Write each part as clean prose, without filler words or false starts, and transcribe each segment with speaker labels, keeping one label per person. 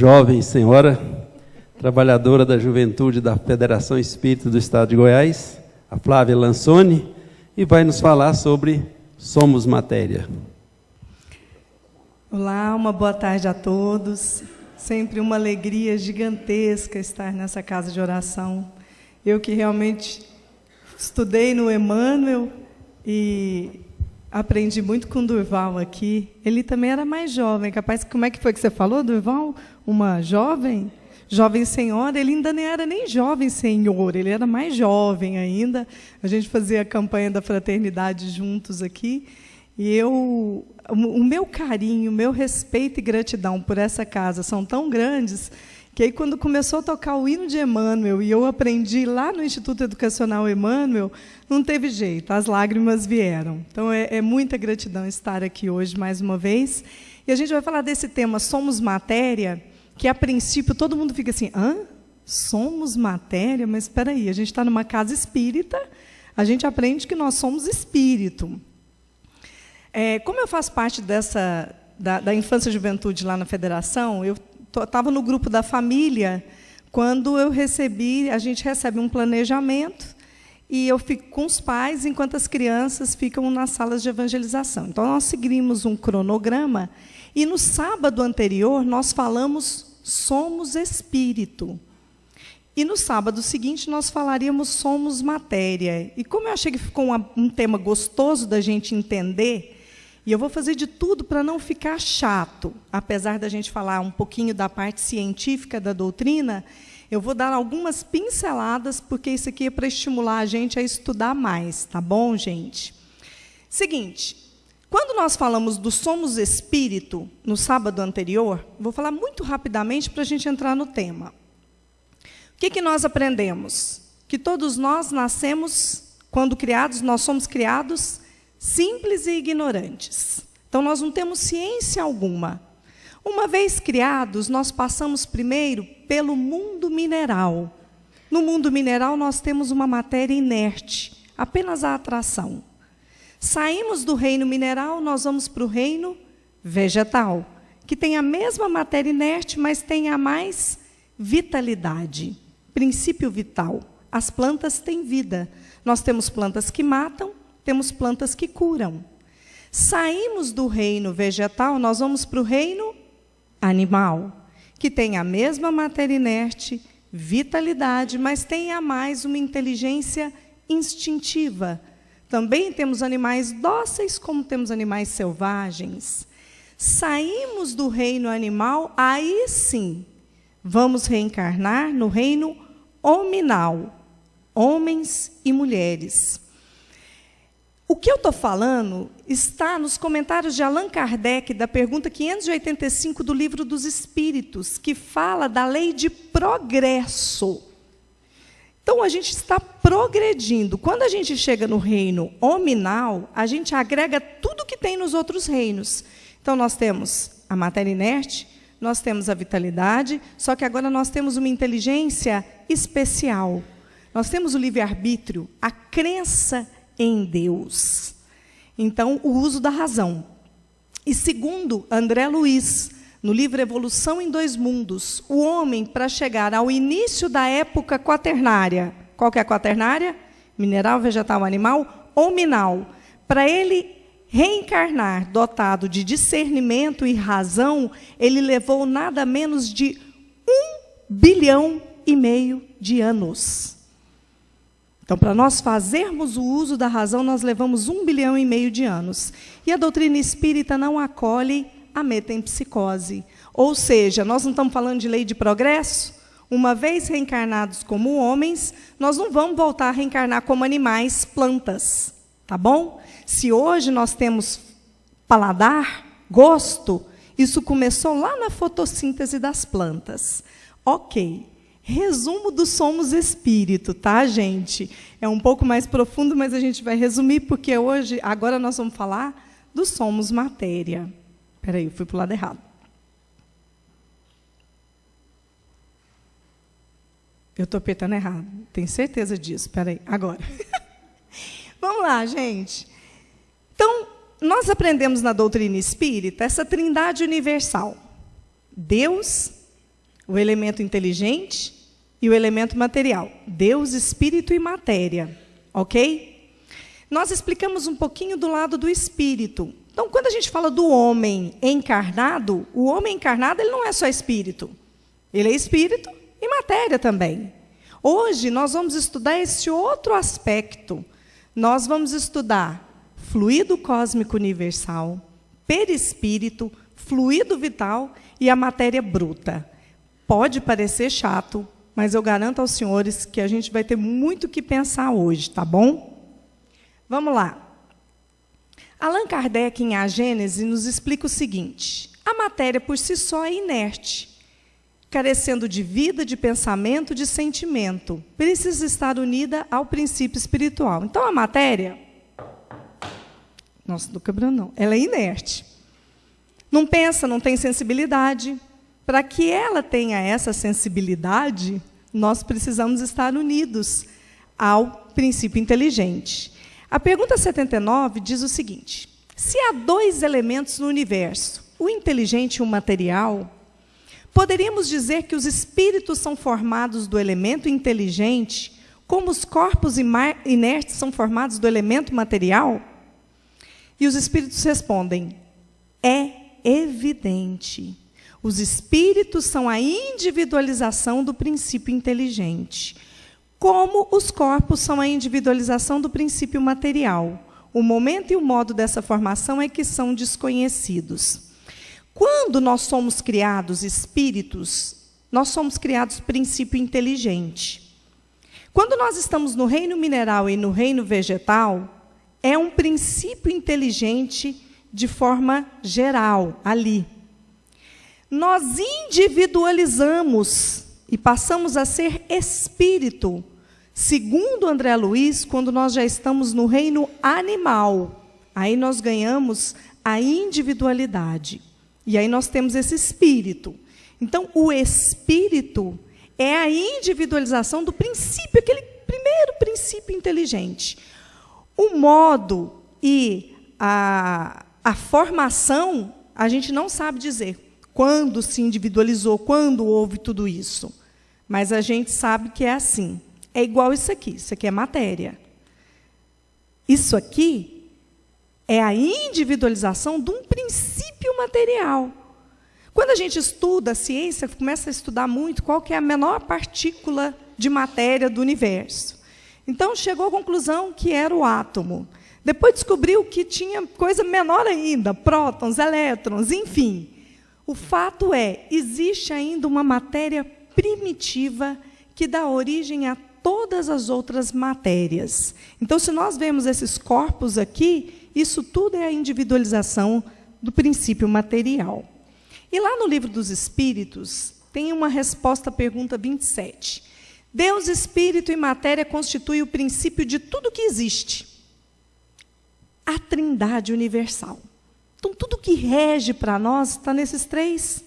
Speaker 1: jovem senhora, trabalhadora da juventude da Federação Espírita do Estado de Goiás, a Flávia Lansoni, e vai nos falar sobre Somos Matéria.
Speaker 2: Olá, uma boa tarde a todos. Sempre uma alegria gigantesca estar nessa casa de oração. Eu que realmente estudei no Emmanuel e aprendi muito com o Durval aqui. Ele também era mais jovem, capaz. Como é que foi que você falou, Durval? Uma jovem? Jovem senhora, ele ainda nem era nem jovem senhor, ele era mais jovem ainda. A gente fazia a campanha da fraternidade juntos aqui. E o meu carinho, o meu respeito e gratidão por essa casa são tão grandes que aí, quando começou a tocar o hino de Emmanuel, e eu aprendi lá no Instituto Educacional Emmanuel, não teve jeito, as lágrimas vieram. Então, é muita gratidão estar aqui hoje mais uma vez. E a gente vai falar desse tema, Somos Matéria, que, a princípio, todo mundo fica assim, hã? Somos matéria? Mas, espera aí, a gente está numa casa espírita, a gente aprende que nós somos espírito. Como eu faço parte da infância e juventude lá na Federação, eu estava no grupo da família, quando a gente recebe um planejamento, e eu fico com os pais, enquanto as crianças ficam nas salas de evangelização. Então, nós seguimos um cronograma, e no sábado anterior, nós falamos Somos Espírito. E no sábado seguinte, nós falaríamos Somos Matéria. E como eu achei que ficou um tema gostoso da gente entender, e eu vou fazer de tudo para não ficar chato, apesar da gente falar um pouquinho da parte científica da doutrina, eu vou dar algumas pinceladas, porque isso aqui é para estimular a gente a estudar mais, tá bom, gente? Seguinte, quando nós falamos do Somos Espírito, no sábado anterior, vou falar muito rapidamente para a gente entrar no tema. O que nós aprendemos? Que todos nós nascemos, quando criados, nós somos criados simples e ignorantes. Então, nós não temos ciência alguma. Uma vez criados, nós passamos primeiro pelo mundo mineral. No mundo mineral, nós temos uma matéria inerte, apenas a atração. Saímos do reino mineral, nós vamos para o reino vegetal, que tem a mesma matéria inerte, mas tem a mais vitalidade, princípio vital. As plantas têm vida. Nós temos plantas que matam, temos plantas que curam. Saímos do reino vegetal, nós vamos para o reino animal, que tem a mesma matéria inerte, vitalidade, mas tem a mais uma inteligência instintiva. Também temos animais dóceis, como temos animais selvagens. Saímos do reino animal, aí sim, vamos reencarnar no reino hominal, homens e mulheres. O que eu estou falando está nos comentários de Allan Kardec, da pergunta 585 do Livro dos Espíritos, que fala da lei de progresso. Então, a gente está progredindo. Quando a gente chega no reino hominal, a gente agrega tudo que tem nos outros reinos. Então, nós temos a matéria inerte, nós temos a vitalidade, só que agora nós temos uma inteligência especial. Nós temos o livre-arbítrio, a crença em Deus. Então, o uso da razão. E segundo André Luiz, no livro Evolução em Dois Mundos, o homem, para chegar ao início da época quaternária, qual que é a quaternária? Mineral, vegetal, animal, hominal. Para ele reencarnar dotado de discernimento e razão, ele levou nada menos de 1,5 bilhão de anos. Então, para nós fazermos o uso da razão, nós levamos 1,5 bilhão de anos. E a doutrina espírita não acolhe a metempsicose. Ou seja, nós não estamos falando de lei de progresso? Uma vez reencarnados como homens, nós não vamos voltar a reencarnar como animais, plantas. Tá bom? Se hoje nós temos paladar, gosto, isso começou lá na fotossíntese das plantas. Ok. Resumo do Somos Espírito, tá, gente? É um pouco mais profundo, mas a gente vai resumir, porque agora nós vamos falar do Somos Matéria. Espera aí, eu fui para o lado errado. Eu estou apertando errado, tenho certeza disso. Espera aí, agora. Vamos lá, gente. Então, nós aprendemos na doutrina espírita essa trindade universal. Deus, o elemento inteligente e o elemento material. Deus, espírito e matéria. Ok? Nós explicamos um pouquinho do lado do espírito. Então, quando a gente fala do homem encarnado, o homem encarnado ele não é só espírito. Ele é espírito e matéria também. Hoje, nós vamos estudar esse outro aspecto. Nós vamos estudar fluido cósmico universal, perispírito, fluido vital e a matéria bruta. Pode parecer chato, mas eu garanto aos senhores que a gente vai ter muito o que pensar hoje, tá bom? Vamos lá. Allan Kardec, em A Gênese, nos explica o seguinte: a matéria por si só é inerte, carecendo de vida, de pensamento, de sentimento. Precisa estar unida ao princípio espiritual. Então, a matéria... Nossa, não quebrando não. Ela é inerte. Não pensa, não tem sensibilidade. Para que ela tenha essa sensibilidade, nós precisamos estar unidos ao princípio inteligente. A pergunta 79 diz o seguinte: se há dois elementos no universo, o inteligente e o material, poderíamos dizer que os espíritos são formados do elemento inteligente, como os corpos inertes são formados do elemento material? E os espíritos respondem: é evidente. Os espíritos são a individualização do princípio inteligente, como os corpos são a individualização do princípio material. O momento e o modo dessa formação é que são desconhecidos. Quando nós somos criados espíritos, nós somos criados princípio inteligente. Quando nós estamos no reino mineral e no reino vegetal, é um princípio inteligente de forma geral, ali. Nós individualizamos e passamos a ser espírito, segundo André Luiz, quando nós já estamos no reino animal. Aí nós ganhamos a individualidade. E aí nós temos esse espírito. Então, o espírito é a individualização do princípio, aquele primeiro princípio inteligente. O modo e a formação, a gente não sabe dizer quando se individualizou, quando houve tudo isso. Mas a gente sabe que é assim. É igual isso aqui é matéria. Isso aqui é a individualização de um princípio material. Quando a gente estuda a ciência, começa a estudar muito qual que é a menor partícula de matéria do universo. Então, chegou à conclusão que era o átomo. Depois descobriu que tinha coisa menor ainda, prótons, elétrons, enfim. O fato é, existe ainda uma matéria primitiva que dá origem a todas as outras matérias. Então, se nós vemos esses corpos aqui, isso tudo é a individualização do princípio material. E lá no Livro dos Espíritos, tem uma resposta à pergunta 27. Deus, espírito e matéria constituem o princípio de tudo que existe. A Trindade universal. Então, tudo que rege para nós está nesses três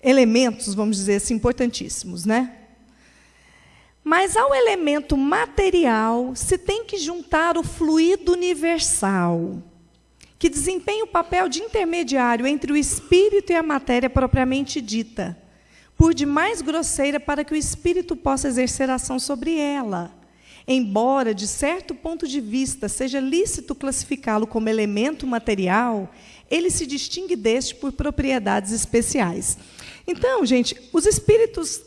Speaker 2: elementos, vamos dizer assim, importantíssimos, né? Mas ao elemento material se tem que juntar o fluido universal, que desempenha o papel de intermediário entre o espírito e a matéria propriamente dita, por demais grosseira para que o espírito possa exercer ação sobre ela. Embora, de certo ponto de vista, seja lícito classificá-lo como elemento material, ele se distingue deste por propriedades especiais. Então, gente, os espíritos,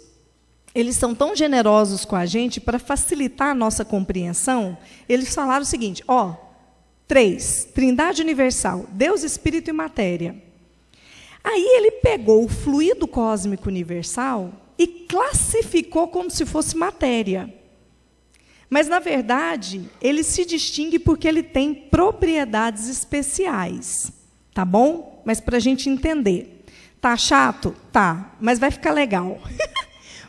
Speaker 2: eles são tão generosos com a gente para facilitar a nossa compreensão. Eles falaram o seguinte, três, Trindade universal, Deus, Espírito e matéria. Aí ele pegou o fluido cósmico universal e classificou como se fosse matéria. Mas, na verdade, ele se distingue porque ele tem propriedades especiais. Tá bom? Mas para a gente entender. Tá chato? Tá, mas vai ficar legal.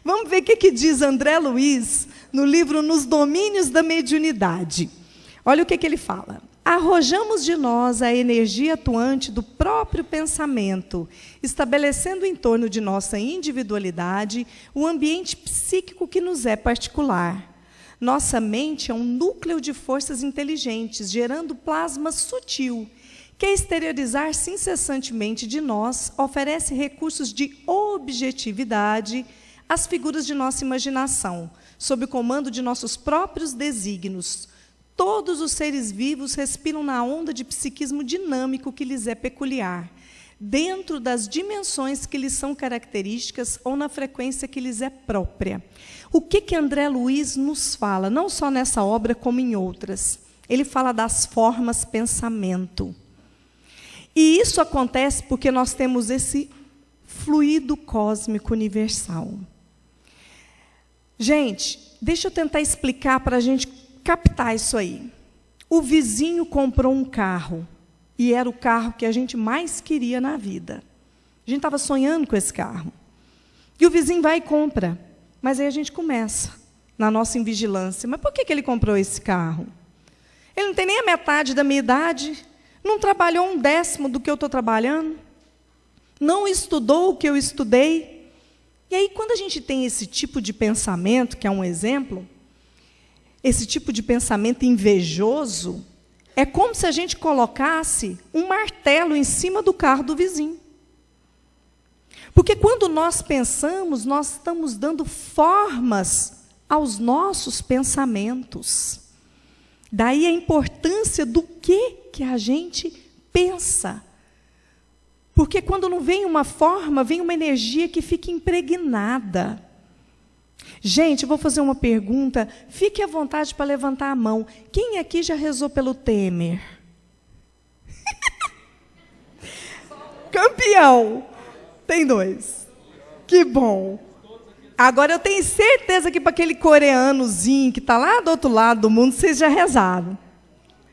Speaker 2: Vamos ver o que diz André Luiz no livro Nos Domínios da Mediunidade. Olha o que ele fala. Arrojamos de nós a energia atuante do próprio pensamento, estabelecendo em torno de nossa individualidade o ambiente psíquico que nos é particular. Nossa mente é um núcleo de forças inteligentes, gerando plasma sutil, que exteriorizar-se incessantemente de nós oferece recursos de objetividade às figuras de nossa imaginação, sob o comando de nossos próprios desígnios. Todos os seres vivos respiram na onda de psiquismo dinâmico que lhes é peculiar, dentro das dimensões que lhes são características ou na frequência que lhes é própria. O que André Luiz nos fala, não só nessa obra como em outras? Ele fala das formas pensamento. E isso acontece porque nós temos esse fluido cósmico universal. Gente, deixa eu tentar explicar para a gente captar isso aí. O vizinho comprou um carro, e era o carro que a gente mais queria na vida. A gente estava sonhando com esse carro. E o vizinho vai e compra. Mas aí a gente começa, na nossa invigilância. Mas por que ele comprou esse carro? Ele não tem nem a metade da minha idade, não trabalhou 1/10 do que eu estou trabalhando, não estudou o que eu estudei. E aí, quando a gente tem esse tipo de pensamento, que é um exemplo, esse tipo de pensamento invejoso, é como se a gente colocasse um martelo em cima do carro do vizinho. Porque quando nós pensamos, nós estamos dando formas aos nossos pensamentos. Daí a importância do que a gente pensa. Porque quando não vem uma forma, vem uma energia que fica impregnada. Gente, eu vou fazer uma pergunta. Fique à vontade para levantar a mão. Quem aqui já rezou pelo Temer? Campeão! Tem 2. Que bom. Agora eu tenho certeza que para aquele coreanozinho que está lá do outro lado do mundo, vocês já rezaram.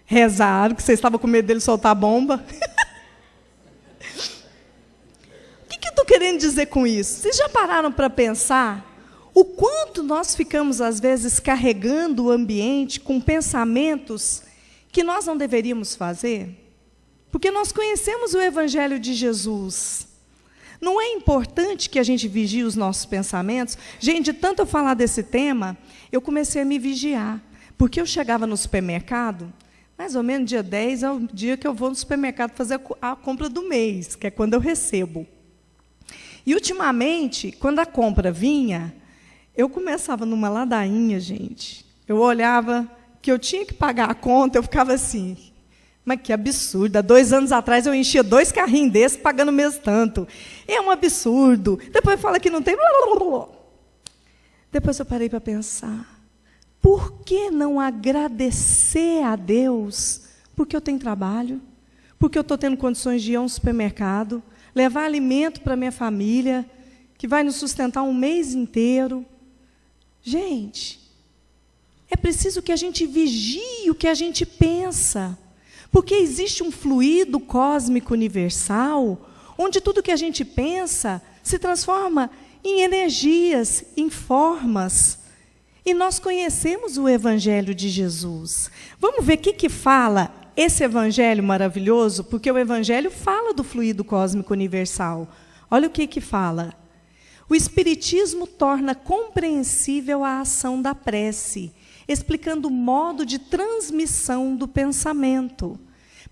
Speaker 2: Rezaram, que vocês estavam com medo dele soltar a bomba. O que eu estou querendo dizer com isso? Vocês já pararam para pensar o quanto nós ficamos, às vezes, carregando o ambiente com pensamentos que nós não deveríamos fazer? Porque nós conhecemos o Evangelho de Jesus. Não é importante que a gente vigie os nossos pensamentos? Gente, de tanto eu falar desse tema, eu comecei a me vigiar. Porque eu chegava no supermercado, mais ou menos dia 10 é o dia que eu vou no supermercado fazer a compra do mês, que é quando eu recebo. E, ultimamente, quando a compra vinha, eu começava numa ladainha, gente. Eu olhava que eu tinha que pagar a conta, eu ficava assim... Mas que absurdo, há 2 anos atrás eu enchia 2 carrinhos desses pagando o mesmo tanto. É um absurdo. Depois fala que não tem... Depois eu parei para pensar, por que não agradecer a Deus? Porque eu tenho trabalho, porque eu estou tendo condições de ir a um supermercado, levar alimento para a minha família, que vai nos sustentar um mês inteiro. Gente, é preciso que a gente vigie o que a gente pensa. Porque existe um fluido cósmico universal, onde tudo que a gente pensa se transforma em energias, em formas. E nós conhecemos o Evangelho de Jesus. Vamos ver o que fala esse Evangelho maravilhoso? Porque o Evangelho fala do fluido cósmico universal. Olha o que fala. O Espiritismo torna compreensível a ação da prece, explicando o modo de transmissão do pensamento.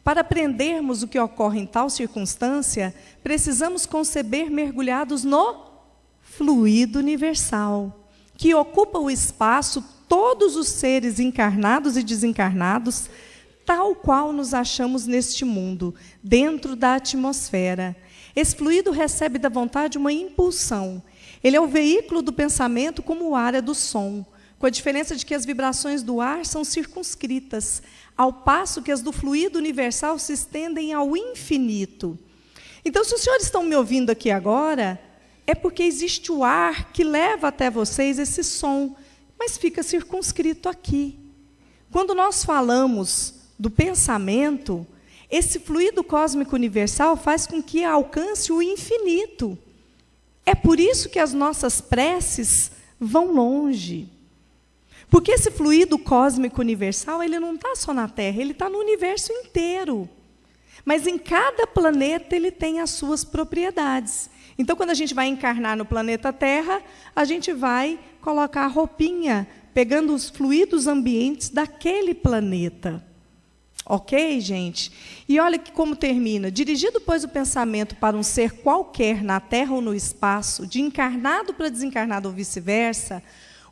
Speaker 2: Para aprendermos o que ocorre em tal circunstância, precisamos conceber mergulhados no fluido universal, que ocupa o espaço todos os seres encarnados e desencarnados, tal qual nos achamos neste mundo, dentro da atmosfera. Esse fluido recebe da vontade uma impulsão. Ele é o veículo do pensamento como o ar é do som, com a diferença de que as vibrações do ar são circunscritas, ao passo que as do fluido universal se estendem ao infinito. Então, se os senhores estão me ouvindo aqui agora, é porque existe o ar que leva até vocês esse som, mas fica circunscrito aqui. Quando nós falamos do pensamento, esse fluido cósmico universal faz com que alcance o infinito. É por isso que as nossas preces vão longe. Porque esse fluido cósmico universal, ele não está só na Terra, ele está no universo inteiro. Mas em cada planeta ele tem as suas propriedades. Então, quando a gente vai encarnar no planeta Terra, a gente vai colocar a roupinha, pegando os fluidos ambientes daquele planeta. Ok, gente? E olha como termina. Dirigido, pois, o pensamento para um ser qualquer na terra ou no espaço, de encarnado para desencarnado ou vice-versa,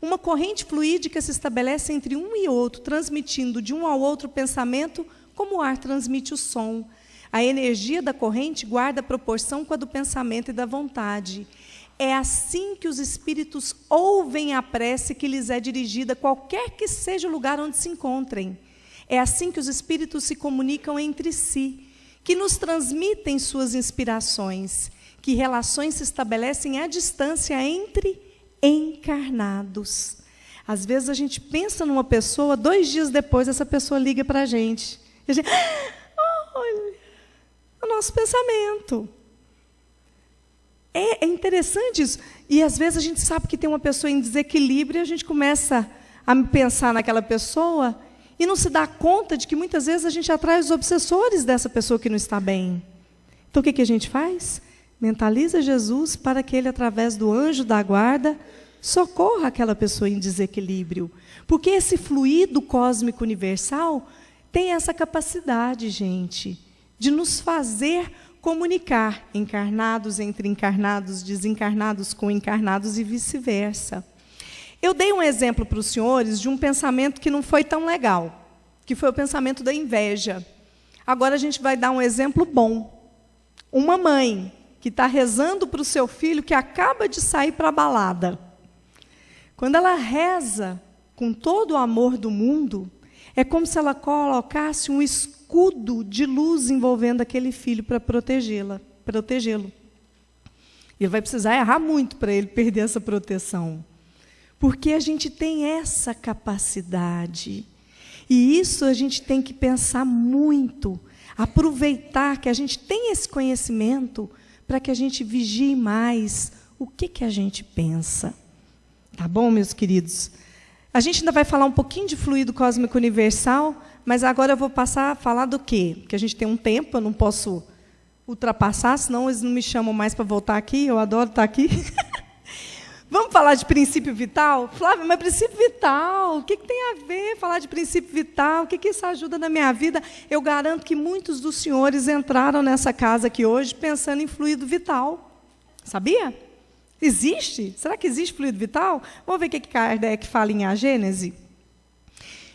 Speaker 2: uma corrente fluídica se estabelece entre um e outro, transmitindo de um ao outro pensamento como o ar transmite o som. A energia da corrente guarda a proporção com a do pensamento e da vontade. É assim que os espíritos ouvem a prece que lhes é dirigida, qualquer que seja o lugar onde se encontrem. É assim que os espíritos se comunicam entre si, que nos transmitem suas inspirações, que relações se estabelecem à distância entre encarnados. Às vezes a gente pensa numa pessoa, 2 dias depois essa pessoa liga para a gente. E a gente, olha, o nosso pensamento. É interessante isso. E às vezes a gente sabe que tem uma pessoa em desequilíbrio e a gente começa a pensar naquela pessoa e não se dá conta de que muitas vezes a gente atrai os obsessores dessa pessoa que não está bem. Então o que a gente faz? Mentaliza Jesus para que ele, através do anjo da guarda, socorra aquela pessoa em desequilíbrio. Porque esse fluido cósmico universal tem essa capacidade, gente, de nos fazer comunicar encarnados entre encarnados, desencarnados com encarnados e vice-versa. Eu dei um exemplo para os senhores de um pensamento que não foi tão legal, que foi o pensamento da inveja. Agora a gente vai dar um exemplo bom. Uma mãe que está rezando para o seu filho que acaba de sair para a balada. Quando ela reza com todo o amor do mundo, é como se ela colocasse um escudo de luz envolvendo aquele filho para protegê-lo. Ele vai precisar errar muito para ele perder essa proteção. Porque a gente tem essa capacidade. E isso a gente tem que pensar muito. Aproveitar que a gente tem esse conhecimento para que a gente vigie mais o que a gente pensa. Tá bom, meus queridos? A gente ainda vai falar um pouquinho de fluido cósmico universal, mas agora eu vou passar a falar do quê? Porque a gente tem um tempo, eu não posso ultrapassar, senão eles não me chamam mais para voltar aqui, eu adoro estar aqui. Vamos falar de princípio vital? Flávia, mas princípio vital, o que tem a ver falar de princípio vital? O que isso ajuda na minha vida? Eu garanto que muitos dos senhores entraram nessa casa aqui hoje pensando em fluido vital. Sabia? Existe? Será que existe fluido vital? Vamos ver o que Kardec fala em A Gênese.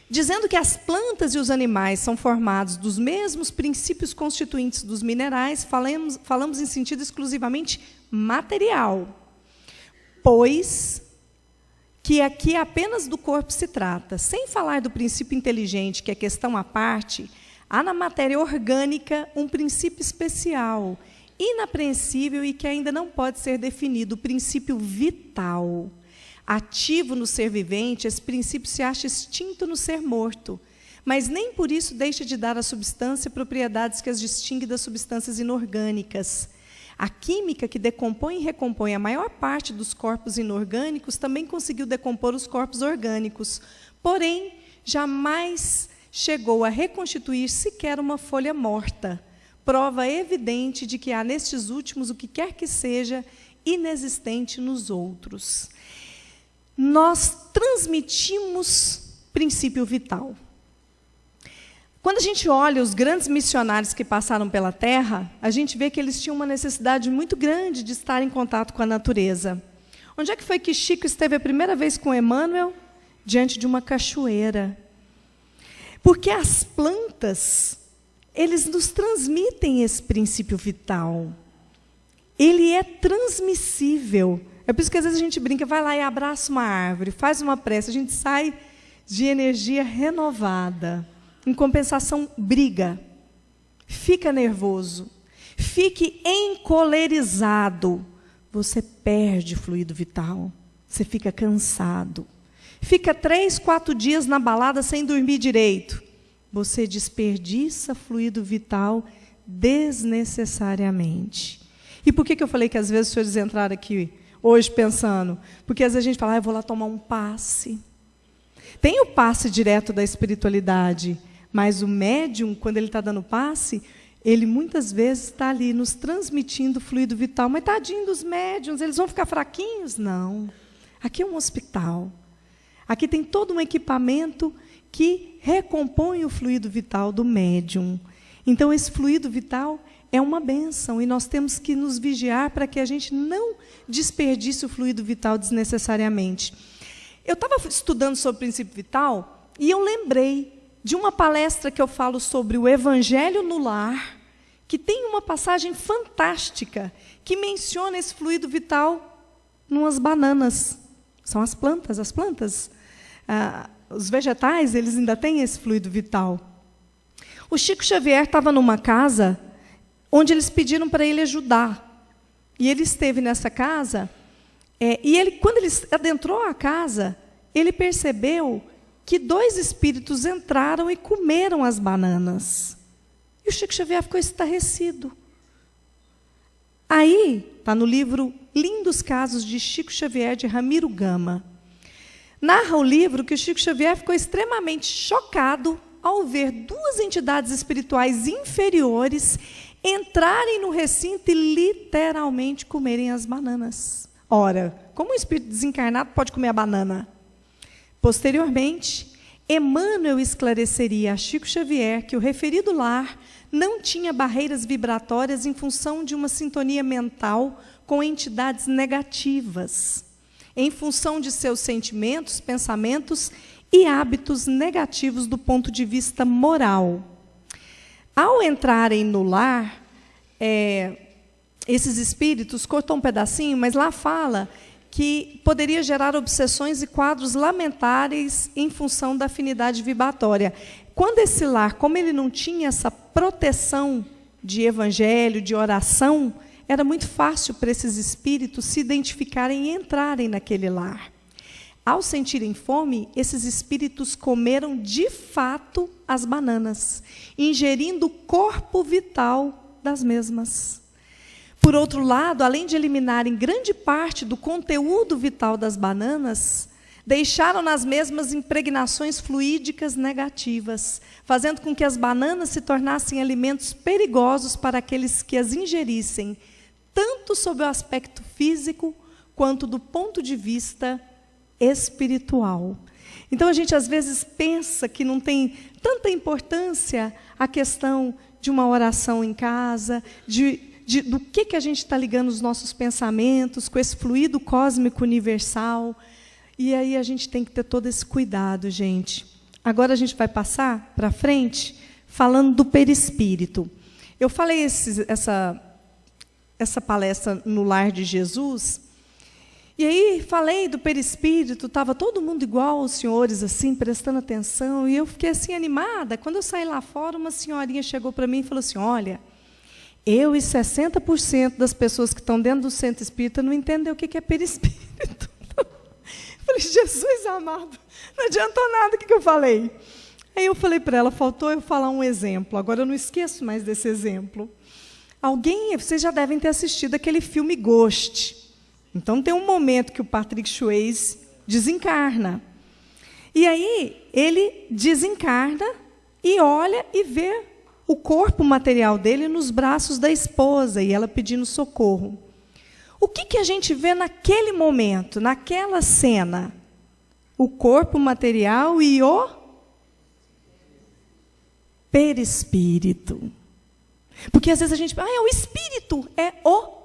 Speaker 2: Dizendo que as plantas e os animais são formados dos mesmos princípios constituintes dos minerais, falamos em sentido exclusivamente material. Pois que aqui apenas do corpo se trata. Sem falar do princípio inteligente, que é questão à parte, há na matéria orgânica um princípio especial, inapreensível e que ainda não pode ser definido, o princípio vital. Ativo no ser vivente, esse princípio se acha extinto no ser morto, mas nem por isso deixa de dar à substância propriedades que as distingue das substâncias inorgânicas. A química que decompõe e recompõe a maior parte dos corpos inorgânicos também conseguiu decompor os corpos orgânicos, porém, jamais chegou a reconstituir sequer uma folha morta, prova evidente de que há nestes últimos o que quer que seja inexistente nos outros. Nós transmitimos princípio vital. Quando a gente olha os grandes missionários que passaram pela Terra, a gente vê que eles tinham uma necessidade muito grande de estar em contato com a natureza. Onde é que foi que Chico esteve a primeira vez com Emmanuel? Diante de uma cachoeira. Porque as plantas, eles nos transmitem esse princípio vital. Ele é transmissível. É por isso que às vezes a gente brinca, vai lá e abraça uma árvore, faz uma prece, a gente sai de energia renovada. Em compensação, briga, fica nervoso, fique encolerizado, você perde fluido vital, você fica cansado, fica 3, 4 dias na balada sem dormir direito, você desperdiça fluido vital desnecessariamente. E por que eu falei que às vezes os senhores entraram aqui hoje pensando? Porque às vezes a gente fala, eu vou lá tomar um passe. Tem o passe direto da espiritualidade, mas o médium, quando ele está dando passe, ele muitas vezes está ali nos transmitindo fluido vital. Mas tadinho dos médiums, eles vão ficar fraquinhos? Não. Aqui é um hospital. Aqui tem todo um equipamento que recompõe o fluido vital do médium. Então, esse fluido vital é uma bênção e nós temos que nos vigiar para que a gente não desperdice o fluido vital desnecessariamente. Eu estava estudando sobre o princípio vital e eu lembrei de uma palestra que eu falo sobre o Evangelho no Lar, que tem uma passagem fantástica que menciona esse fluido vital numas bananas. São as plantas. Os vegetais, eles ainda têm esse fluido vital. O Chico Xavier estava numa casa onde eles pediram para ele ajudar. E ele esteve nessa casa, quando ele adentrou a casa, ele percebeu que 2 espíritos entraram e comeram as bananas. E o Chico Xavier ficou estarrecido. Aí, está no livro Lindos Casos de Chico Xavier, de Ramiro Gama. Narra o livro que o Chico Xavier ficou extremamente chocado ao ver 2 entidades espirituais inferiores entrarem no recinto e literalmente comerem as bananas. Ora, como um espírito desencarnado pode comer a banana? Posteriormente, Emmanuel esclareceria a Chico Xavier que o referido lar não tinha barreiras vibratórias em função de uma sintonia mental com entidades negativas, em função de seus sentimentos, pensamentos e hábitos negativos do ponto de vista moral. Ao entrarem no lar, esses espíritos cortam um pedacinho, mas lá fala que poderia gerar obsessões e quadros lamentáveis em função da afinidade vibratória. Quando esse lar, como ele não tinha essa proteção de evangelho, de oração, era muito fácil para esses espíritos se identificarem e entrarem naquele lar. Ao sentirem fome, esses espíritos comeram de fato as bananas, ingerindo o corpo vital das mesmas. Por outro lado, além de eliminarem grande parte do conteúdo vital das bananas, deixaram nas mesmas impregnações fluídicas negativas, fazendo com que as bananas se tornassem alimentos perigosos para aqueles que as ingerissem, tanto sob o aspecto físico, quanto do ponto de vista espiritual. Então, a gente às vezes pensa que não tem tanta importância a questão de uma oração em casa, do que a gente está ligando os nossos pensamentos com esse fluido cósmico universal. E aí a gente tem que ter todo esse cuidado, gente. Agora a gente vai passar para frente falando do perispírito. Eu falei essa palestra no Lar de Jesus, e aí falei do perispírito, estava todo mundo igual os senhores, assim, prestando atenção, e eu fiquei assim animada. Quando eu saí lá fora, uma senhorinha chegou para mim e falou assim: olha, eu e 60% das pessoas que estão dentro do centro espírita não entendem o que é perispírito. Eu falei: Jesus amado, não adiantou nada o que eu falei. Aí eu falei para ela, faltou eu falar um exemplo, agora eu não esqueço mais desse exemplo. Vocês já devem ter assistido aquele filme Ghost. Então tem um momento que o Patrick Swayze desencarna. E aí ele desencarna e olha e vê o corpo material dele nos braços da esposa, e ela pedindo socorro. O que a gente vê naquele momento, naquela cena? O corpo material e o perispírito. Porque às vezes a gente pensa, é o espírito, é o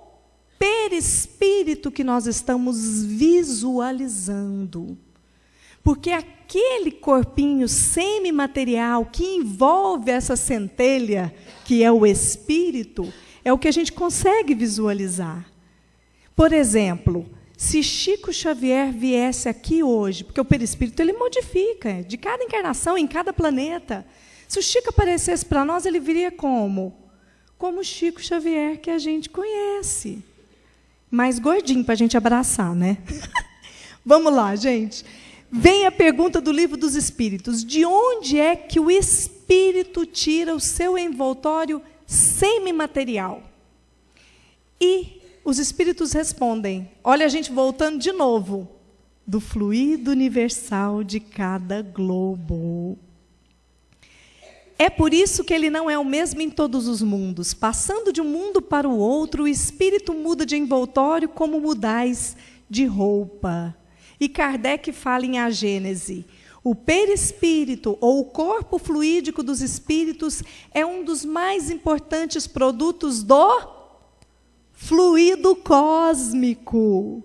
Speaker 2: perispírito que nós estamos visualizando. Porque aquele corpinho semimaterial que envolve essa centelha, que é o espírito, é o que a gente consegue visualizar. Por exemplo, se Chico Xavier viesse aqui hoje, porque o perispírito ele modifica, de cada encarnação, em cada planeta. Se o Chico aparecesse para nós, ele viria como? Como o Chico Xavier que a gente conhece. Mais gordinho para a gente abraçar, né? Vamos lá, gente. Vem a pergunta do Livro dos Espíritos. De onde é que o espírito tira o seu envoltório semimaterial? E os espíritos respondem, olha a gente voltando de novo, do fluido universal de cada globo. É por isso que ele não é o mesmo em todos os mundos. Passando de um mundo para o outro, o espírito muda de envoltório como mudais de roupa. E Kardec fala em A Gênese: O perispírito, ou o corpo fluídico dos espíritos, é um dos mais importantes produtos do fluido cósmico.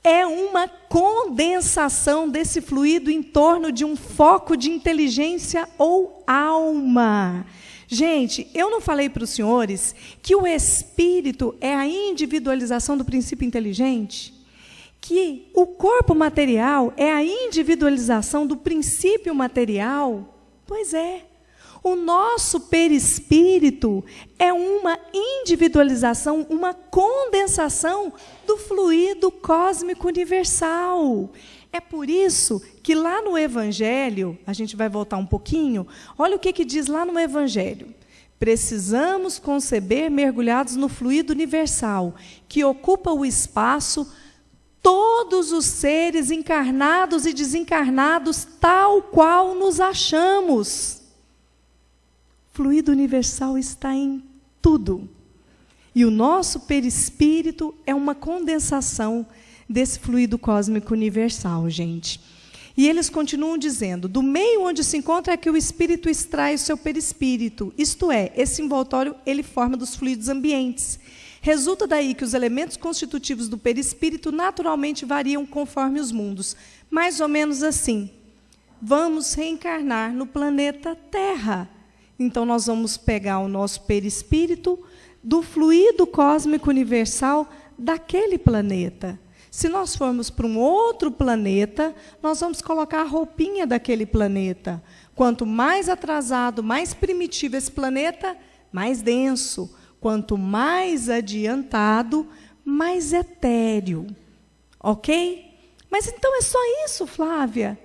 Speaker 2: É uma condensação desse fluido em torno de um foco de inteligência ou alma. Gente, eu não falei para os senhores que o espírito é a individualização do princípio inteligente? Que o corpo material é a individualização do princípio material? Pois é. O nosso perispírito é uma individualização, uma condensação do fluido cósmico universal. É por isso que lá no Evangelho, a gente vai voltar um pouquinho, olha o que diz lá no Evangelho. Precisamos conceber mergulhados no fluido universal, que ocupa o espaço, todos os seres encarnados e desencarnados, tal qual nos achamos. Fluido universal está em tudo. E o nosso perispírito é uma condensação desse fluido cósmico universal, gente. E eles continuam dizendo, do meio onde se encontra é que o espírito extrai o seu perispírito. Isto é, esse envoltório ele forma dos fluidos ambientes. Resulta daí que os elementos constitutivos do perispírito naturalmente variam conforme os mundos. Mais ou menos assim. Vamos reencarnar no planeta Terra. Então, nós vamos pegar o nosso perispírito do fluido cósmico universal daquele planeta. Se nós formos para um outro planeta, nós vamos colocar a roupinha daquele planeta. Quanto mais atrasado, mais primitivo esse planeta, mais denso. Quanto mais adiantado, mais etéreo. Ok? Mas então é só isso, Flávia?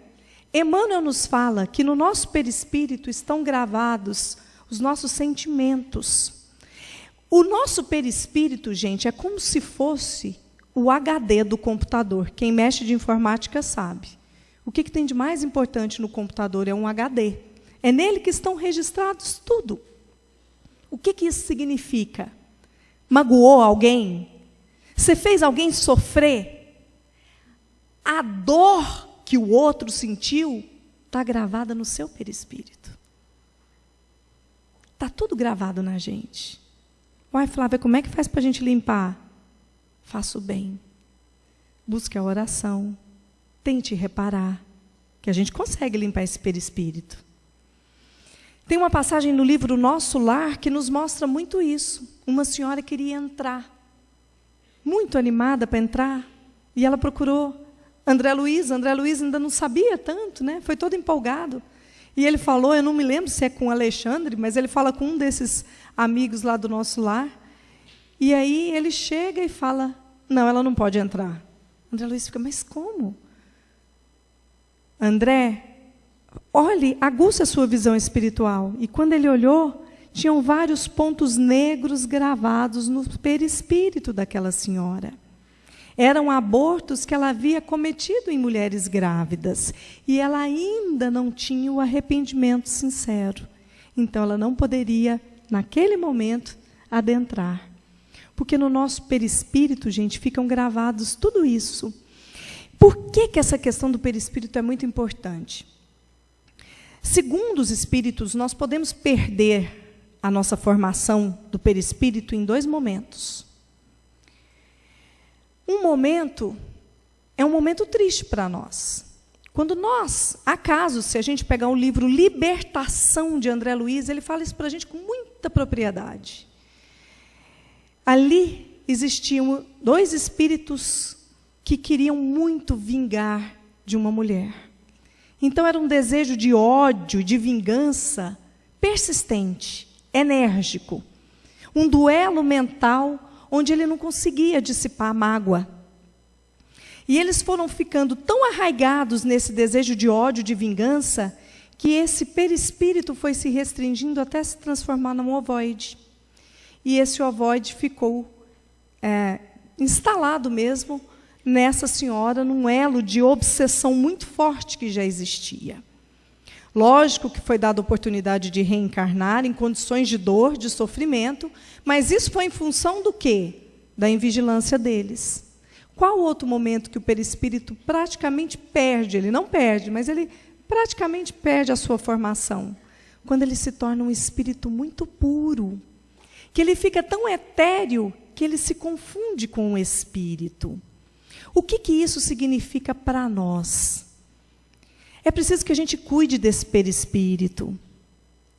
Speaker 2: Emmanuel nos fala que no nosso perispírito estão gravados os nossos sentimentos. O nosso perispírito, gente, é como se fosse o HD do computador. Quem mexe de informática sabe. O que tem de mais importante no computador é um HD. É nele que estão registrados tudo. O que isso significa? Magoou alguém? Você fez alguém sofrer? A dor que o outro sentiu está gravada no seu perispírito. Está tudo gravado na gente. Uai, Flávia, como é que faz para a gente limpar? Faça o bem. Busque a oração. Tente reparar. Que a gente consegue limpar esse perispírito. Tem uma passagem no livro Nosso Lar que nos mostra muito isso. Uma senhora queria entrar. Muito animada para entrar. E ela procurou André Luiz ainda não sabia tanto, né? Foi todo empolgado. E ele falou, eu não me lembro se é com o Alexandre, mas ele fala com um desses amigos lá do Nosso Lar. E aí ele chega e fala, não, ela não pode entrar. André Luiz fica, mas como? André, olhe, aguça a sua visão espiritual. E quando ele olhou, tinham vários pontos negros gravados no perispírito daquela senhora. Eram abortos que ela havia cometido em mulheres grávidas. E ela ainda não tinha o arrependimento sincero. Então, ela não poderia, naquele momento, adentrar. Porque no nosso perispírito, gente, ficam gravados tudo isso. Por que essa questão do perispírito é muito importante? Segundo os espíritos, nós podemos perder a nossa formação do perispírito em 2 momentos. Um momento é um momento triste para nós. Quando nós, acaso, se a gente pegar o livro Libertação de André Luiz, ele fala isso para a gente com muita propriedade. Ali existiam 2 espíritos que queriam muito vingar de uma mulher. Então era um desejo de ódio, de vingança persistente, enérgico. Um duelo mental onde ele não conseguia dissipar a mágoa. E eles foram ficando tão arraigados nesse desejo de ódio, de vingança, que esse perispírito foi se restringindo até se transformar num ovoide. E esse ovoide ficou instalado mesmo nessa senhora, num elo de obsessão muito forte que já existia. Lógico que foi dada a oportunidade de reencarnar em condições de dor, de sofrimento, mas isso foi em função do quê? Da invigilância deles. Qual outro momento que o perispírito praticamente perde? Ele não perde, mas ele praticamente perde a sua formação. Quando ele se torna um espírito muito puro, que ele fica tão etéreo que ele se confunde com o espírito. O que isso significa para nós? É preciso que a gente cuide desse perispírito.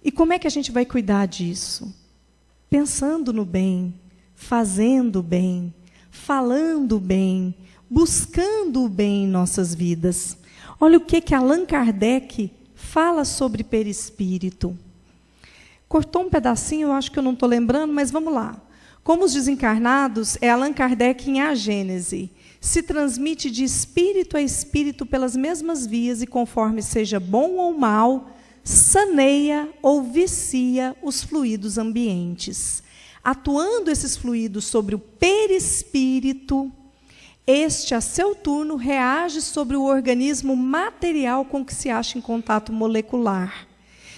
Speaker 2: E como é que a gente vai cuidar disso? Pensando no bem, fazendo o bem, falando o bem, buscando o bem em nossas vidas. Olha o que Allan Kardec fala sobre perispírito. Cortou um pedacinho, eu acho que eu não estou lembrando, mas vamos lá. Como os desencarnados, é Allan Kardec em A Gênese. Se transmite de espírito a espírito pelas mesmas vias e conforme seja bom ou mal, saneia ou vicia os fluidos ambientes. Atuando esses fluidos sobre o perispírito, este, a seu turno, reage sobre o organismo material com que se acha em contato molecular.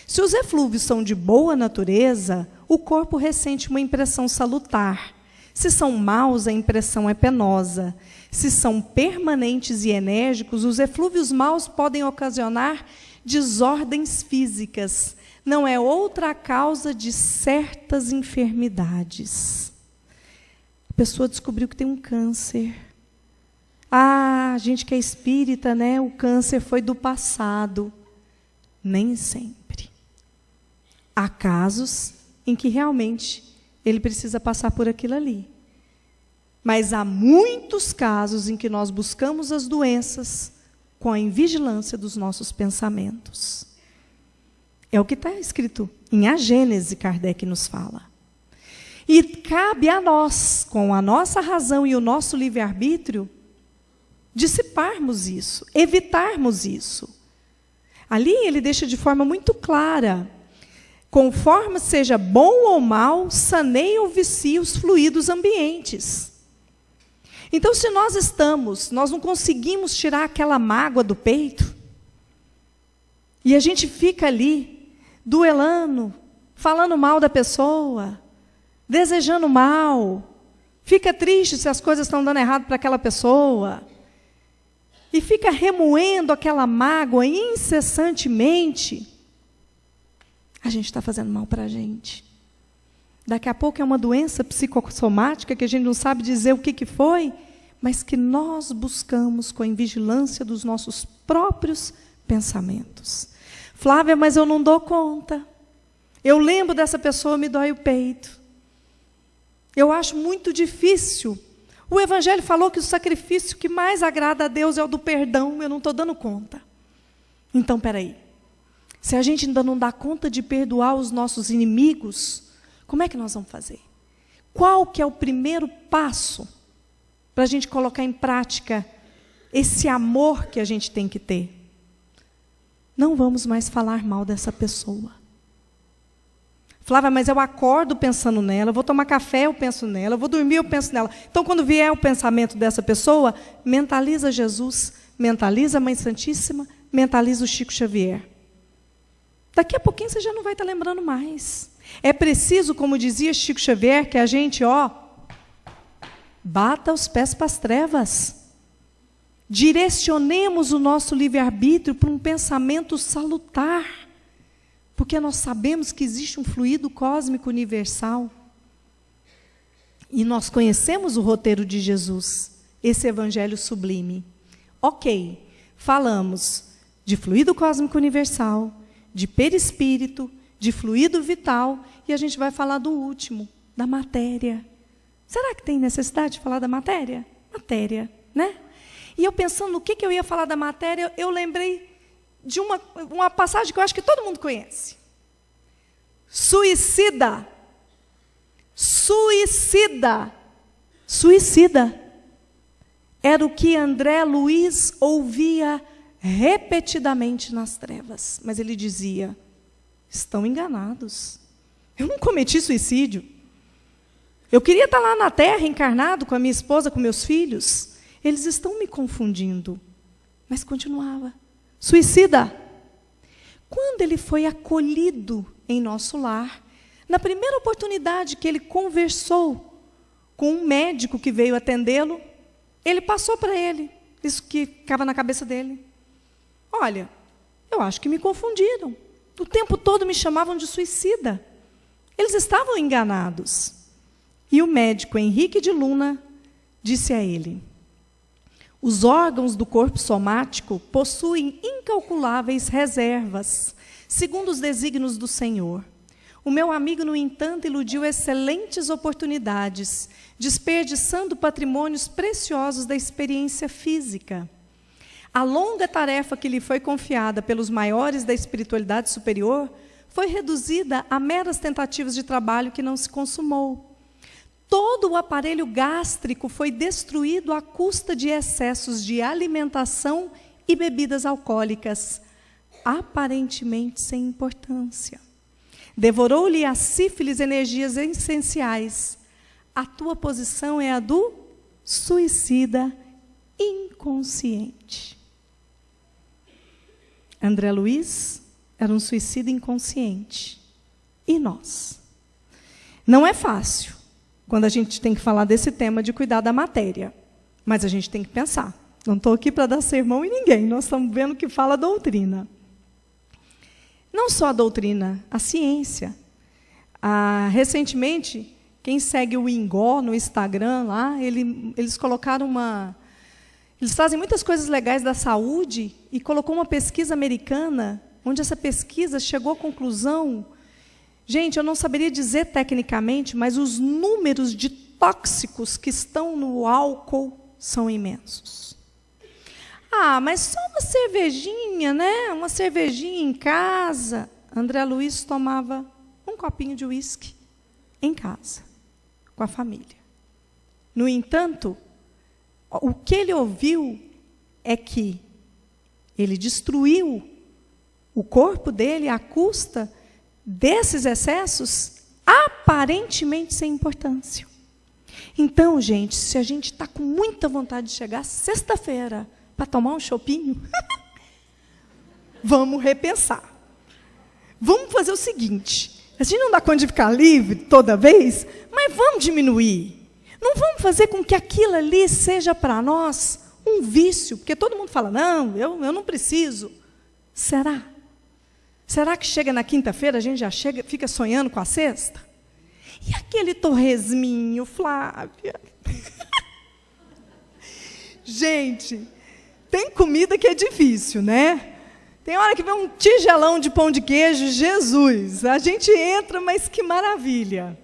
Speaker 2: Se os eflúvios são de boa natureza, o corpo ressente uma impressão salutar. Se são maus, a impressão é penosa. Se são permanentes e enérgicos, os eflúvios maus podem ocasionar desordens físicas. Não é outra causa de certas enfermidades. A pessoa descobriu que tem um câncer. Ah, a gente que é espírita, né? O câncer foi do passado. Nem sempre. Há casos em que realmente ele precisa passar por aquilo ali. Mas há muitos casos em que nós buscamos as doenças com a invigilância dos nossos pensamentos. É o que está escrito em A Gênese, Kardec nos fala. E cabe a nós, com a nossa razão e o nosso livre-arbítrio, dissiparmos isso, evitarmos isso. Ali ele deixa de forma muito clara: conforme seja bom ou mal, saneia ou vicia os fluidos ambientes. Então, se nós não conseguimos tirar aquela mágoa do peito, e a gente fica ali, duelando, falando mal da pessoa, desejando mal, fica triste se as coisas estão dando errado para aquela pessoa, e fica remoendo aquela mágoa incessantemente, a gente está fazendo mal para a gente. Daqui a pouco é uma doença psicossomática que a gente não sabe dizer o que foi, mas que nós buscamos com a vigilância dos nossos próprios pensamentos. Flávia, mas eu não dou conta. Eu lembro dessa pessoa, me dói o peito. Eu acho muito difícil. O Evangelho falou que o sacrifício que mais agrada a Deus é o do perdão. Eu não estou dando conta. Então, espera aí. Se a gente ainda não dá conta de perdoar os nossos inimigos, como é que nós vamos fazer? Qual que é o primeiro passo para a gente colocar em prática esse amor que a gente tem que ter? Não vamos mais falar mal dessa pessoa. Flávia, mas eu acordo pensando nela, eu vou tomar café, eu penso nela, eu vou dormir, eu penso nela. Então, quando vier o pensamento dessa pessoa, mentaliza Jesus, mentaliza a Mãe Santíssima, mentaliza o Chico Xavier. Daqui a pouquinho você já não vai estar lembrando mais. É preciso, como dizia Chico Xavier, que a gente, bata os pés para as trevas. Direcionemos o nosso livre-arbítrio para um pensamento salutar. Porque nós sabemos que existe um fluido cósmico universal. E nós conhecemos o roteiro de Jesus, esse evangelho sublime. Ok, falamos de fluido cósmico universal, de perispírito, de fluido vital, e a gente vai falar do último, da matéria. Será que tem necessidade de falar da matéria? Matéria, né? E eu pensando no que eu ia falar da matéria, eu lembrei de uma passagem que eu acho que todo mundo conhece. Suicida. Suicida. Suicida. Era o que André Luiz ouvia repetidamente nas trevas. Mas ele dizia: estão enganados. Eu não cometi suicídio. Eu queria estar lá na terra, encarnado, com a minha esposa, com meus filhos. Eles estão me confundindo. Mas continuava. Suicida. Quando ele foi acolhido em nosso lar, na primeira oportunidade que ele conversou com um médico que veio atendê-lo, ele passou para ele isso que ficava na cabeça dele. Olha, eu acho que me confundiram. O tempo todo me chamavam de suicida. Eles estavam enganados. E o médico Henrique de Luna disse a ele: os órgãos do corpo somático possuem incalculáveis reservas, segundo os desígnios do Senhor. O meu amigo, no entanto, iludiu excelentes oportunidades, desperdiçando patrimônios preciosos da experiência física. A longa tarefa que lhe foi confiada pelos maiores da espiritualidade superior foi reduzida a meras tentativas de trabalho que não se consumou. Todo o aparelho gástrico foi destruído à custa de excessos de alimentação e bebidas alcoólicas, aparentemente sem importância. Devorou-lhe a sífilis energias essenciais. A tua posição é a do suicida inconsciente. André Luiz era um suicida inconsciente. E nós? Não é fácil quando a gente tem que falar desse tema de cuidar da matéria. Mas a gente tem que pensar. Não estou aqui para dar sermão em ninguém. Nós estamos vendo que fala a doutrina. Não só a doutrina, a ciência. Recentemente, quem segue o Ingó no Instagram, lá, eles colocaram Eles trazem muitas coisas legais da saúde e colocou uma pesquisa americana, onde essa pesquisa chegou à conclusão. Gente, eu não saberia dizer tecnicamente, mas os números de tóxicos que estão no álcool são imensos. Mas só uma cervejinha, né? Uma cervejinha em casa. André Luiz tomava um copinho de uísque em casa, com a família. No entanto, o que ele ouviu é que ele destruiu o corpo dele à custa desses excessos, aparentemente sem importância. Então, gente, se a gente está com muita vontade de chegar sexta-feira para tomar um chopinho, vamos repensar. Vamos fazer o seguinte: a gente não dá conta de ficar livre toda vez, mas vamos diminuir. Não vamos fazer com que aquilo ali seja para nós um vício, porque todo mundo fala, não, eu não preciso. Será? Será que chega na quinta-feira, a gente já fica sonhando com a sexta? E aquele torresminho, Flávia? Gente, tem comida que é difícil, né? Tem hora que vem um tigelão de pão de queijo, Jesus, a gente entra, mas que maravilha.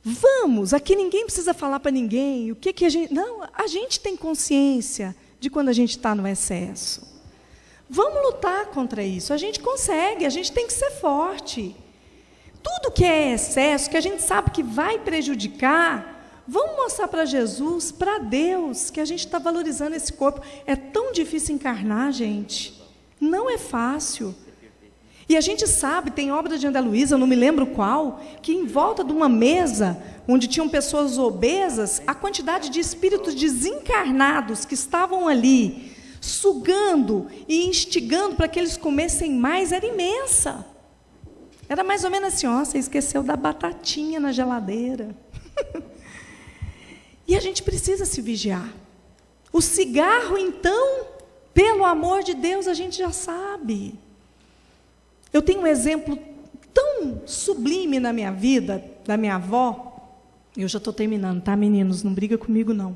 Speaker 2: Vamos, aqui ninguém precisa falar para ninguém, o que a gente... Não, a gente tem consciência de quando a gente está no excesso. Vamos lutar contra isso, a gente consegue, a gente tem que ser forte. Tudo que é excesso, que a gente sabe que vai prejudicar, vamos mostrar para Jesus, para Deus, que a gente está valorizando esse corpo. É tão difícil encarnar, gente, não é fácil. E a gente sabe, tem obra de André Luiz, eu não me lembro qual, que em volta de uma mesa, onde tinham pessoas obesas, a quantidade de espíritos desencarnados que estavam ali, sugando e instigando para que eles comessem mais, era imensa. Era mais ou menos assim, você esqueceu da batatinha na geladeira. E a gente precisa se vigiar. O cigarro, então, pelo amor de Deus, a gente já sabe. Eu tenho um exemplo tão sublime na minha vida, da minha avó. Eu já estou terminando, tá, meninos? Não briga comigo, não.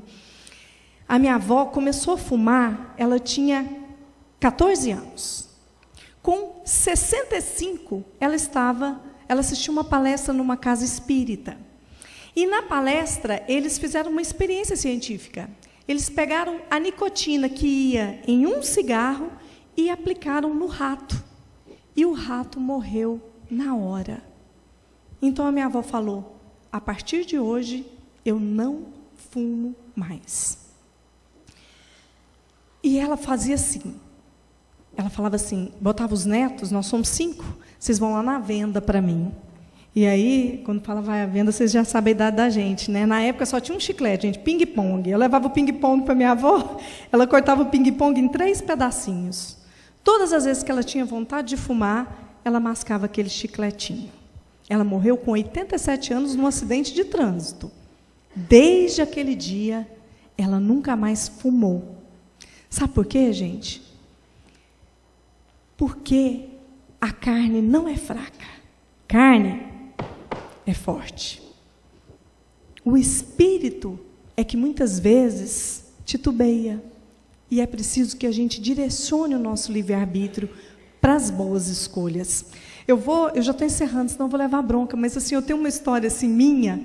Speaker 2: A minha avó começou a fumar, ela tinha 14 anos. Com 65, ela assistiu uma palestra numa casa espírita. E na palestra, eles fizeram uma experiência científica. Eles pegaram a nicotina que ia em um cigarro e aplicaram no rato. E o rato morreu na hora. Então a minha avó falou, a partir de hoje, eu não fumo mais. E ela fazia assim, ela falava assim, botava os netos, nós somos 5, vocês vão lá na venda para mim. E aí, quando fala vai à venda, vocês já sabem a idade da gente, né? Na época só tinha um chiclete, gente, ping-pong. Eu levava o ping-pong para minha avó, ela cortava o ping-pong em 3 pedacinhos. Todas as vezes que ela tinha vontade de fumar, ela mascava aquele chicletinho. Ela morreu com 87 anos num acidente de trânsito. Desde aquele dia, ela nunca mais fumou. Sabe por quê, gente? Porque a carne não é fraca. Carne é forte. O espírito é que muitas vezes titubeia. E é preciso que a gente direcione o nosso livre-arbítrio para as boas escolhas. Eu já estou encerrando, senão eu vou levar bronca, mas assim, eu tenho uma história assim minha,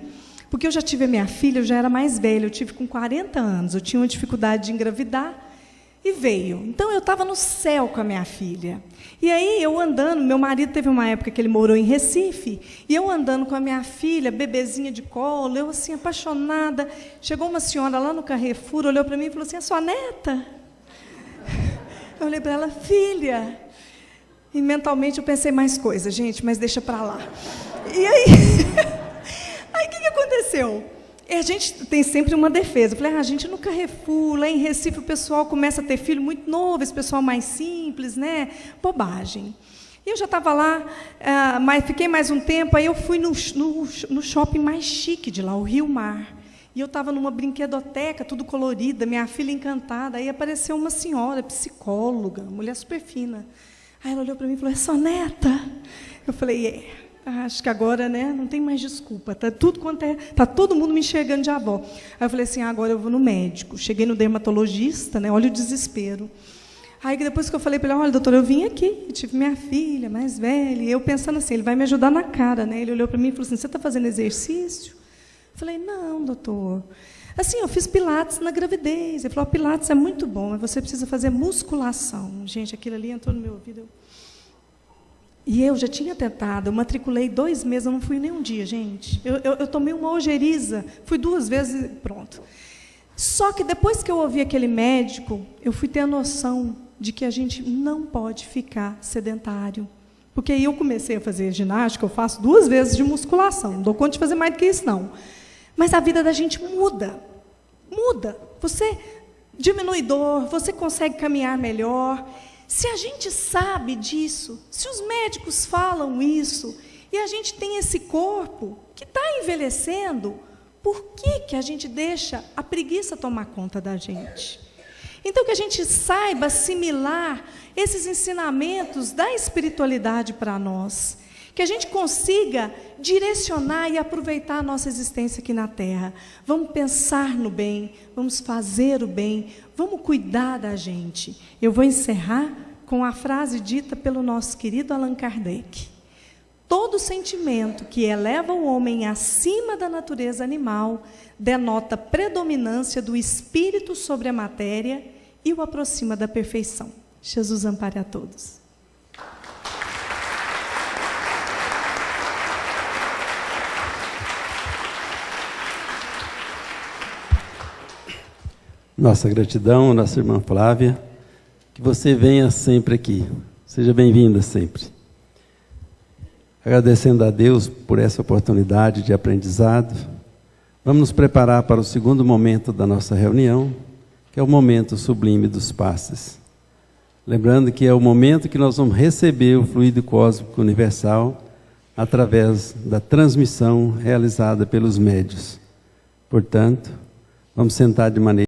Speaker 2: porque eu já tive a minha filha, eu já era mais velha, eu tive com 40 anos, eu tinha uma dificuldade de engravidar, e veio. Então, eu estava no céu com a minha filha. E aí, eu andando, meu marido teve uma época que ele morou em Recife, e eu andando com a minha filha, bebezinha de colo, eu assim, apaixonada. Chegou uma senhora lá no Carrefour, olhou para mim e falou assim, é sua neta? Eu olhei para ela, filha. E mentalmente eu pensei mais coisas, gente, mas deixa para lá. E aí, aí o que aconteceu? E a gente tem sempre uma defesa. Eu falei, a gente no Carrefour, lá em Recife, o pessoal começa a ter filho muito novo, esse pessoal mais simples, né? Bobagem. E eu já estava lá, fiquei mais um tempo, aí eu fui no shopping mais chique de lá, o Rio Mar. E eu estava numa brinquedoteca, tudo colorida, minha filha encantada. Aí apareceu uma senhora, psicóloga, mulher super fina. Aí ela olhou para mim e falou, é sua neta? Eu falei, acho que agora, né, não tem mais desculpa, tá todo mundo me enxergando de avó. Aí eu falei assim, agora eu vou no médico. Cheguei no dermatologista, né, olha o desespero. Aí depois que eu falei para ele, olha, doutor, eu vim aqui, tive minha filha mais velha, e eu pensando assim, ele vai me ajudar na cara, né? Ele olhou para mim e falou assim, você está fazendo exercício? Eu falei, não, doutor. Assim, eu fiz pilates na gravidez. Ele falou, pilates é muito bom, mas você precisa fazer musculação. Gente, aquilo ali entrou no meu ouvido. E eu já tinha tentado, eu matriculei 2 meses, eu não fui nem um dia, gente. Eu tomei uma ojeriza, fui 2 vezes e pronto. Só que depois que eu ouvi aquele médico, eu fui ter a noção de que a gente não pode ficar sedentário. Porque aí eu comecei a fazer ginástica, eu faço 2 vezes de musculação, não dou conta de fazer mais do que isso, não. Mas a vida da gente muda. Você diminui dor, você consegue caminhar melhor. Se a gente sabe disso, se os médicos falam isso, e a gente tem esse corpo que está envelhecendo, por que a gente deixa a preguiça tomar conta da gente? Então, que a gente saiba assimilar esses ensinamentos da espiritualidade para nós. Que a gente consiga direcionar e aproveitar a nossa existência aqui na Terra. Vamos pensar no bem, vamos fazer o bem, vamos cuidar da gente. Eu vou encerrar com a frase dita pelo nosso querido Allan Kardec. Todo sentimento que eleva o homem acima da natureza animal denota predominância do espírito sobre a matéria e o aproxima da perfeição. Jesus ampare a todos.
Speaker 1: Nossa gratidão, nossa irmã Flávia, que você venha sempre aqui, seja bem-vinda sempre. Agradecendo a Deus por essa oportunidade de aprendizado, vamos nos preparar para o segundo momento da nossa reunião, que é o momento sublime dos passes. Lembrando que é o momento que nós vamos receber o fluido cósmico universal através da transmissão realizada pelos médios. Portanto, vamos sentar de maneira